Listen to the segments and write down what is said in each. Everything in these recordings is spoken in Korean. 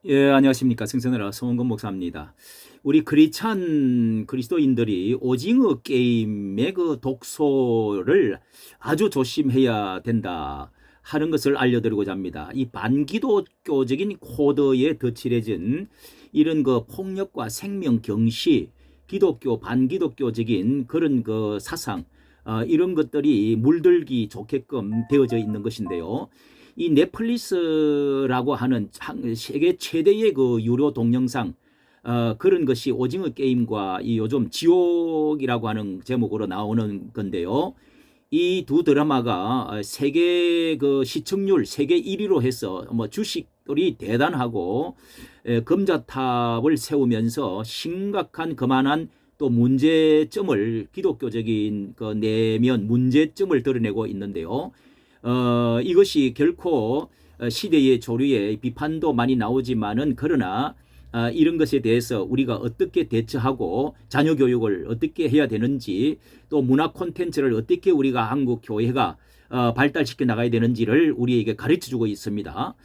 예, 안녕하십니까. 성선회라 송원건 목사입니다. 우리 크리스찬 그리스도인들이 오징어 게임의 그 독소를 아주 조심해야 된다 하는 것을 알려드리고자 합니다. 이 반기독교적인 코드에 덧칠해진 이런 그 폭력과 생명 경시, 기독교, 반기독교적인 그런 그 사상, 이런 것들이 물들기 좋게끔 되어져 있는 것인데요. 이 넷플릭스라고 하는 세계 최대의 그 유료 동영상 그런 것이 오징어 게임과 이 요즘 지옥이라고 하는 제목으로 나오는 건데요. 이 두 드라마가 세계 그 시청률 세계 1위로 해서 뭐 주식들이 대단하고 금자탑을 세우면서 심각한 그만한 또 문제점을 기독교적인 그 내면 문제점을 드러내고 있는데요. 이것이 결코 시대의 조류에 비판도 많이 나오지만은 그러나 이런 것에 대해서 우리가 어떻게 대처하고 자녀 교육을 어떻게 해야 되는지 또 문화 콘텐츠를 어떻게 우리가 한국 교회가 발달시켜 나가야 되는지를 우리에게 가르쳐 주고 있습니다.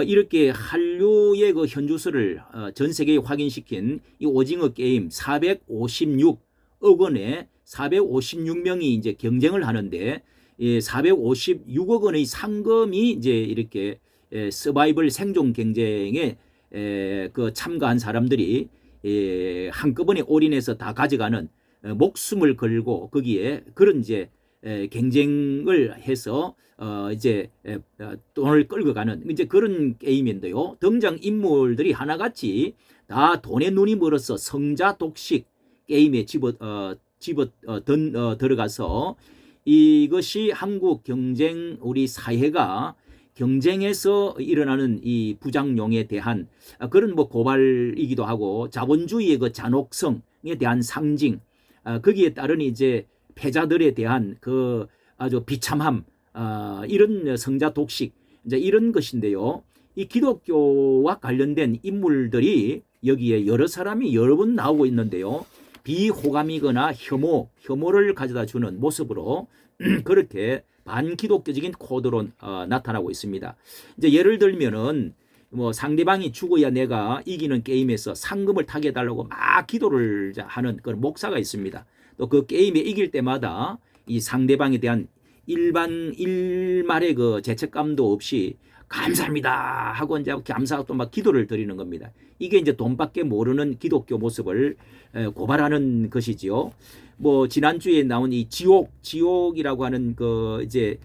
이렇게 한류의 그 현주소를 전 세계에 확인시킨 이 오징어 게임 456억 원에 456명이 이제 경쟁을 하는데 456억 원의 상금이 이제 이렇게 서바이벌 생존 경쟁에 그 참가한 사람들이 한꺼번에 올인해서 다 가져가는 목숨을 걸고 거기에 그런 이제 경쟁을 해서 이제 돈을 끌고 가는 이제 그런 게임인데요. 등장 인물들이 하나같이 다 돈에 눈이 멀어서 성자 독식 게임에 들어가서 이것이 한국 경쟁 우리 사회가 경쟁에서 일어나는 이 부작용에 대한 그런 뭐 고발이기도 하고 자본주의의 그 잔혹성에 대한 상징 거기에 따른 이제 패자들에 대한 그 아주 비참함 이런 성자 독식 이제 이런 것인데요. 이 기독교와 관련된 인물들이 여기에 여러 사람이 여러 번 나오고 있는데요. 비호감이거나 혐오를 가져다 주는 모습으로 그렇게 반기독교적인 코드로 나타나고 있습니다. 이제 예를 들면은 뭐 상대방이 죽어야 내가 이기는 게임에서 상금을 타게 해달라고 막 기도를 하는 그런 목사가 있습니다. 또 그 게임에 이길 때마다 이 상대방에 대한 일말의 그 죄책감도 없이 감사합니다 하고 이제 감사하고 또 막 기도를 드리는 겁니다. 이게 이제 돈밖에 모르는 기독교 모습을 고발하는 것이지요. 뭐 지난주에 나온 이 지옥이라고 하는 그 이제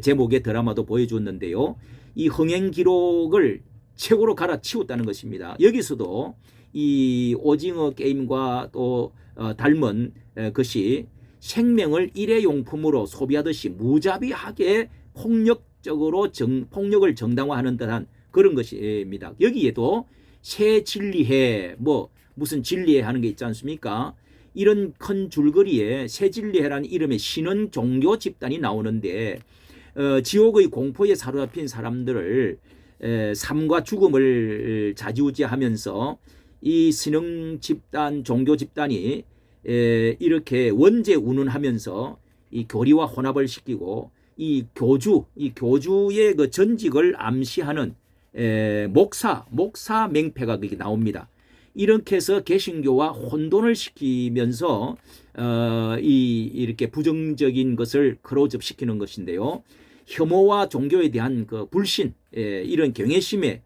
제목의 드라마도 보여줬는데요. 이 흥행 기록을 최고로 갈아치웠다는 것입니다. 여기서도 이 오징어 게임과 또 닮은 것이 생명을 일회용품으로 소비하듯이 무자비하게 폭력을 정당화하는 듯한 그런 것입니다. 여기에도 새 진리회 뭐 무슨 진리회 하는 게 있지 않습니까? 이런 큰 줄거리에 새 진리회라는 이름의 신흥 종교 집단이 나오는데 지옥의 공포에 사로잡힌 사람들을 삶과 죽음을 좌지우지하면서 이 신흥 집단 종교 집단이 이렇게 원죄 운운하면서 이 교리와 혼합을 시키고 이 교주의 그 전직을 암시하는 목사 맹패가 거기 나옵니다. 이렇게 해서 개신교와 혼돈을 시키면서 이렇게 부정적인 것을 크로즈업 시키는 것인데요. 혐오와 종교에 대한 그 불신, 이런 경외심에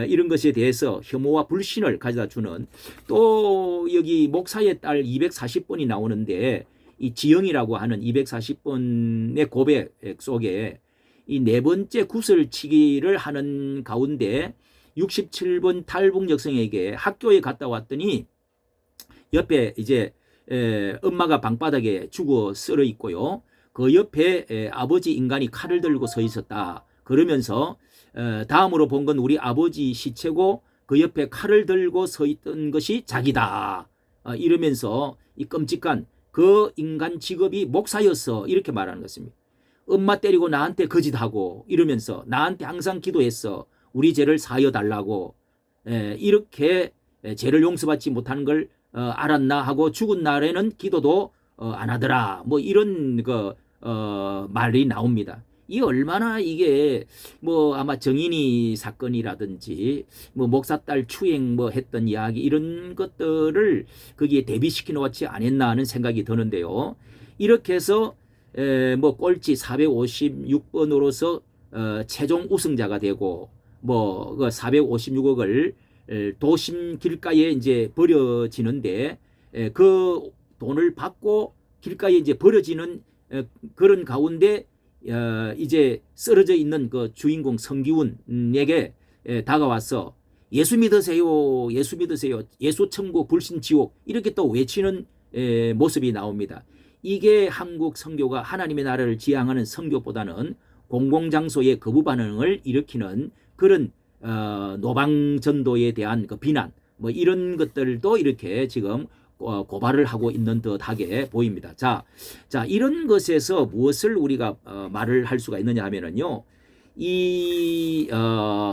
이런 것에 대해서 혐오와 불신을 가져다 주는 또 여기 목사의 딸 240번이 나오는데 이 지영이라고 하는 240번의 고백 속에 이 네 번째 구슬치기를 하는 가운데 67번 탈북 여성에게 학교에 갔다 왔더니 옆에 이제 엄마가 방바닥에 죽어 쓰러 있고요. 그 옆에 아버지 인간이 칼을 들고 서 있었다. 그러면서 다음으로 본 건 우리 아버지 시체고 그 옆에 칼을 들고 서 있던 것이 자기다. 이러면서 이 끔찍한 그 인간 직업이 목사였어. 이렇게 말하는 것입니다. 엄마 때리고 나한테 거짓하고 이러면서 나한테 항상 기도했어. 우리 죄를 사여 달라고. 이렇게 죄를 용서받지 못하는 걸 알았나 하고 죽은 날에는 기도도 안 하더라. 뭐 이런 그 말이 나옵니다. 이 얼마나 이게 뭐 아마 정인이 사건이라든지 뭐 목사딸 추행 뭐 했던 이야기 이런 것들을 거기에 대비시켜 놓지 않았나 하는 생각이 드는데요. 이렇게 해서 뭐 꼴찌 456번으로서 최종 우승자가 되고 뭐 그 456억을 도심 길가에 이제 버려지는데 그 돈을 받고 길가에 이제 버려지는 그런 가운데 이제 쓰러져 있는 그 주인공 성기훈에게 다가와서 예수 믿으세요, 예수 믿으세요, 예수 천국 불신 지옥 이렇게 또 외치는 모습이 나옵니다. 이게 한국 선교가 하나님의 나라를 지향하는 선교보다는 공공장소의 거부 반응을 일으키는 그런 노방전도에 대한 그 비난 뭐 이런 것들도 이렇게 지금 고발을 하고 있는 듯하게 보입니다. 자, 이런 것에서 무엇을 우리가 말을 할 수가 있느냐 하면은요, 이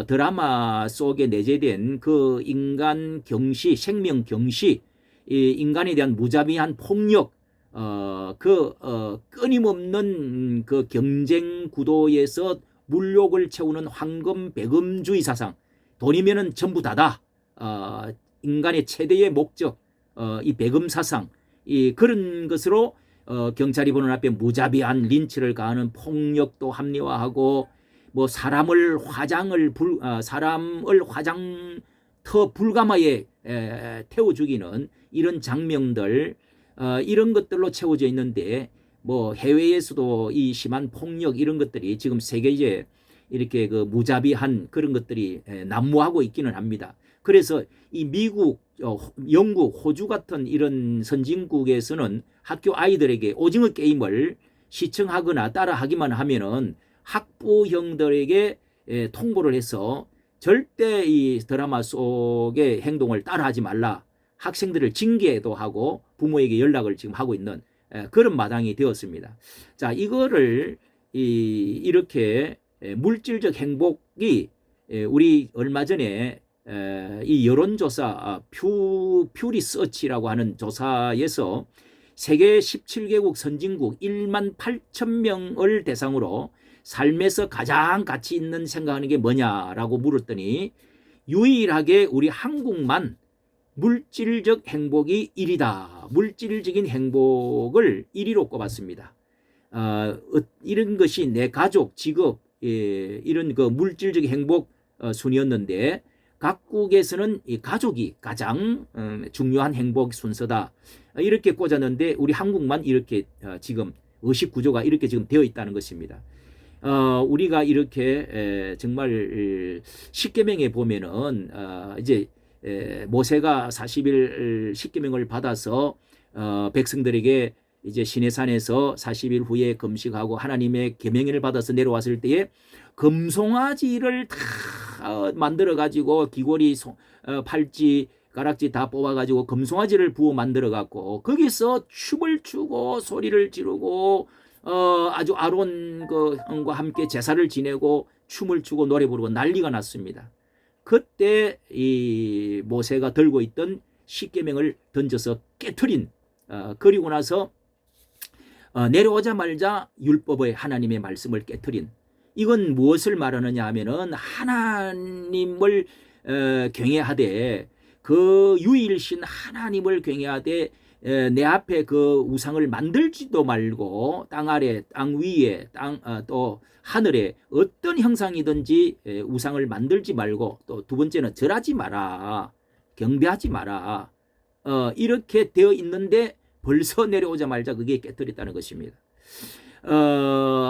드라마 속에 내재된 그 인간 경시, 생명 경시, 이 인간에 대한 무자비한 폭력, 끊임없는 그 경쟁 구도에서 물욕을 채우는 황금 배금주의 사상, 돈이면은 전부 다다. 인간의 최대의 목적, 이 배금 사상, 이 그런 것으로 경찰이 보는 앞에 무자비한 린치를 가하는 폭력도 합리화하고 뭐 사람을 화장터 불가마에 태워 죽이는 이런 장면들 이런 것들로 채워져 있는데 뭐 해외에서도 이 심한 폭력 이런 것들이 지금 세계에 이렇게 그 무자비한 그런 것들이 난무하고 있기는 합니다. 그래서 이 미국, 영국, 호주 같은 이런 선진국에서는 학교 아이들에게 오징어 게임을 시청하거나 따라하기만 하면은 학부형들에게 통보를 해서 절대 이 드라마 속의 행동을 따라하지 말라. 학생들을 징계도 하고 부모에게 연락을 지금 하고 있는 그런 마당이 되었습니다. 자, 이거를 이렇게 물질적 행복이 우리 얼마 전에 이 여론조사 퓨리서치라고 하는 조사에서 세계 17개국 선진국 1만 8천 명을 대상으로 삶에서 가장 가치 있는 생각하는 게 뭐냐라고 물었더니 유일하게 우리 한국만 물질적 행복이 1위다. 물질적인 행복을 1위로 꼽았습니다. 이런 것이 내 가족, 직업, 이런 그 물질적 행복 순이었는데 각국에서는 이 가족이 가장 중요한 행복 순서다. 이렇게 꽂았는데 우리 한국만 이렇게 지금 의식 구조가 이렇게 지금 되어 있다는 것입니다. 우리가 이렇게 정말 십계명에 보면은 이제 모세가 40일 십계명을 받아서 백성들에게 이제 시내산에서 40일 후에 금식하고 하나님의 계명을 받아서 내려왔을 때에 금송아지를 다 만들어 가지고 귀걸이, 팔찌, 가락지 다 뽑아 가지고 금송아지를 부어 만들어 갖고 거기서 춤을 추고 소리를 지르고 아주 아론과 함께 제사를 지내고 춤을 추고 노래 부르고 난리가 났습니다. 그때 이 모세가 들고 있던 십계명을 던져서 깨트린 그리고 나서 내려오자마자 율법의 하나님의 말씀을 깨트린 이건 무엇을 말하느냐 하면은 하나님을 경외하되 그 유일신 하나님을 경외하되 내 앞에 그 우상을 만들지도 말고 땅 아래, 땅 위에, 또 하늘에 어떤 형상이든지 우상을 만들지 말고 또 두 번째는 절하지 마라, 경배하지 마라. 이렇게 되어 있는데 벌써 내려오자마자 그게 깨뜨렸다는 것입니다.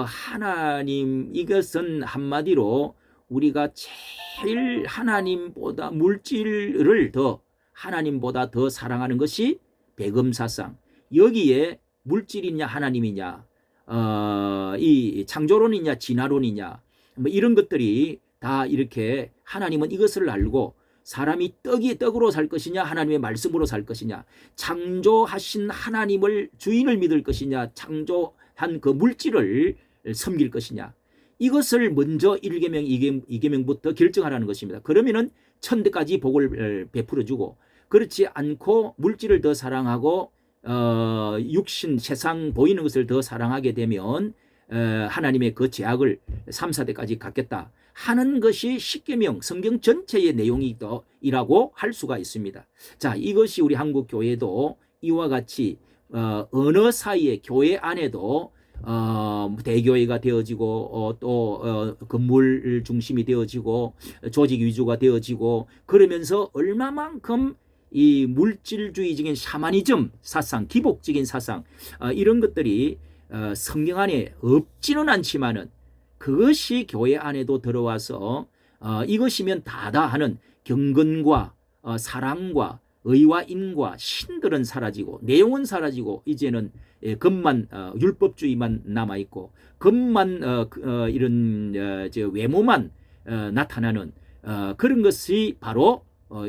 하나님 이것은 한마디로 우리가 제일 하나님보다 물질을 더 하나님보다 더 사랑하는 것이 배금사상. 여기에 물질이냐 하나님이냐 이 창조론이냐 진화론이냐 뭐 이런 것들이 다 이렇게 하나님은 이것을 알고 사람이 떡으로 살 것이냐 하나님의 말씀으로 살 것이냐 창조하신 하나님을 주인을 믿을 것이냐 창조한 그 물질을 섬길 것이냐 이것을 먼저 1계명 2계명부터 결정하라는 것입니다. 그러면은 천대까지 복을 베풀어주고 그렇지 않고 물질을 더 사랑하고 육신 세상 보이는 것을 더 사랑하게 되면 하나님의 그 제약을 3, 4대까지 갖겠다 하는 것이 십계명 성경 전체의 내용이라고 할 수가 있습니다. 자, 이것이 우리 한국 교회도 이와 같이 어느 사이에 교회 안에도 대교회가 되어지고 또 건물 중심이 되어지고 조직 위주가 되어지고 그러면서 얼마만큼 이 물질주의적인 샤머니즘 사상, 기복적인 사상 이런 것들이 성경 안에 없지는 않지만은 그것이 교회 안에도 들어와서 이것이면 다다 하는 경건과 사랑과 의와 인과 신들은 사라지고 내용은 사라지고 이제는 겉만 율법주의만 남아있고 겉만 이런 외모만 나타나는 그런 것이 바로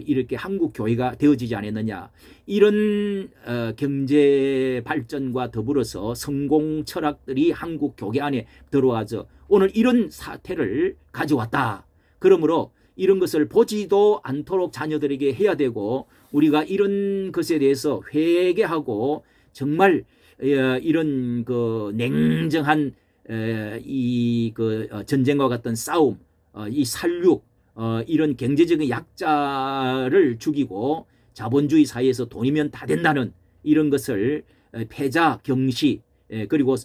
이렇게 한국 교회가 되어지지 않았느냐. 이런 경제 발전과 더불어서 성공 철학들이 한국 교회 안에 들어와서 오늘 이런 사태를 가져왔다. 그러므로 이런 것을 보지도 않도록 자녀들에게 해야 되고 우리가 이런 것에 대해서 회개하고 정말 이런 그 냉정한 이 그 전쟁과 같은 싸움, 이 살육, 이런 경제적인 약자를 죽이고 자본주의 사회에서 돈이면 다 된다는 이런 것을 패자 경시 그리고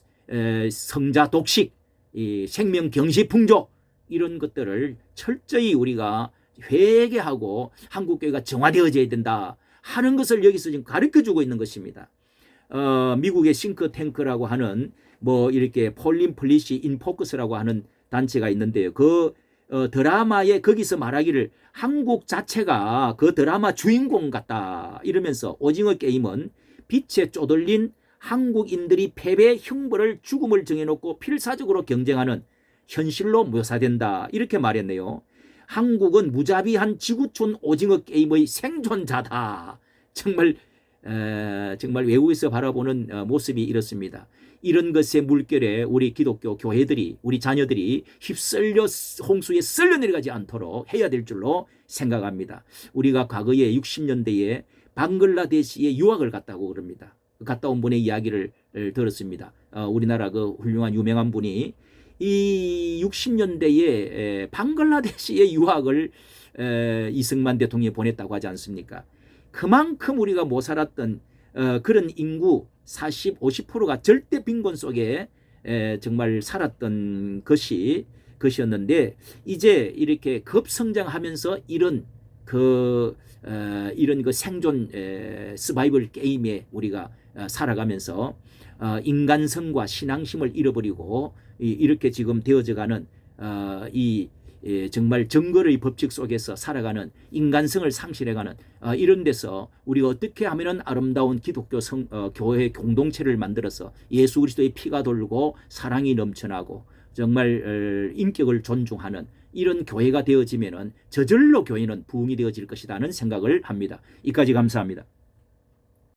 성자 독식, 생명 경시 풍조 이런 것들을 철저히 우리가 회개하고 한국교회가 정화되어져야 된다 하는 것을 여기서 지금 가르쳐주고 있는 것입니다. 미국의 싱크탱크라고 하는 뭐 이렇게 폴린 플리시 인포커스라고 하는 단체가 있는데요. 그 드라마에 거기서 말하기를 한국 자체가 그 드라마 주인공 같다 이러면서 오징어 게임은 빛에 쪼들린 한국인들이 패배, 형벌을 죽음을 정해놓고 필사적으로 경쟁하는 현실로 묘사된다 이렇게 말했네요. 한국은 무자비한 지구촌 오징어 게임의 생존자다. 정말 외국에서 바라보는 모습이 이렇습니다. 이런 것의 물결에 우리 기독교 교회들이 우리 자녀들이 휩쓸려 홍수에 쓸려 내려가지 않도록 해야 될 줄로 생각합니다. 우리가 과거에 60년대에 방글라데시에 유학을 갔다고 그럽니다. 갔다 온 분의 이야기를 들었습니다. 우리나라 그 훌륭한 유명한 분이 이 60년대에 방글라데시에 유학을 이승만 대통령이 보냈다고 하지 않습니까? 그만큼 우리가 못 살았던 그런 인구 40, 50%가 절대 빈곤 속에 정말 살았던 것이었는데 이제 이렇게 급성장하면서 이런 그 생존 서바이벌 게임에 우리가 살아가면서 인간성과 신앙심을 잃어버리고 이렇게 지금 되어져가는 정말 정글의 법칙 속에서 살아가는 인간성을 상실해가는 이런 데서 우리가 어떻게 하면은 아름다운 기독교 교회 공동체를 만들어서 예수 그리스도의 피가 돌고 사랑이 넘쳐나고 정말 인격을 존중하는 이런 교회가 되어지면은 저절로 교회는 부흥이 되어질 것이라는 생각을 합니다. 이까지 감사합니다.